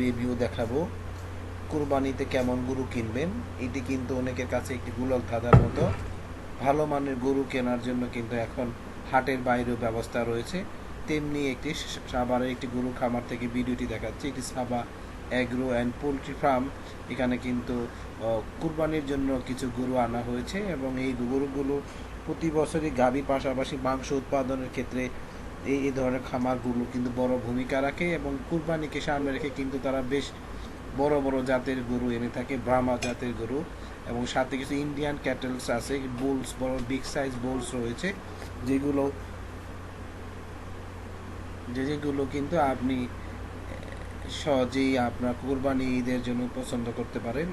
Review দেখাবো কুরবানিতে কেমন গরু কিনবেন। এটি কিন্তু অনেকের কাছে একটি গোলক ধাঁধার মতো। ভালো মানের গরু কেনার জন্য কিন্তু এখন হাটের বাইরেও ব্যবস্থা রয়েছে। তেমনি একটি সাভারের একটি গরু খামার থেকে ভিডিওটি দেখাচ্ছি। এটি সাবা অ্যাগ্রো অ্যান্ড পোলট্রি ফার্ম। এখানে কিন্তু কুরবানির জন্য কিছু গরু আনা হয়েছে এবং এই গরুগুলো প্রতি বছরই গাভীর পাশাপাশি মাংস উৎপাদনের ক্ষেত্রে এই ধরনের খামারগুলো কিন্তু বড় ভূমিকা রাখে এবং কুরবানিকে সামনে রেখে কিন্তু তারা বেশ বড় বড় জাতের গরু এনে থাকে, ব্রাহ্মা জাতের গরু, এবং সাথে কিছু ইন্ডিয়ান ক্যাটেলস আছে, বুলস, বড় বিগ সাইজ বুলস রয়েছে, যেগুলো যেগুলো কিন্তু আপনি সহজেই আপনার কুরবানি ঈদের জন্য পছন্দ করতে পারেন।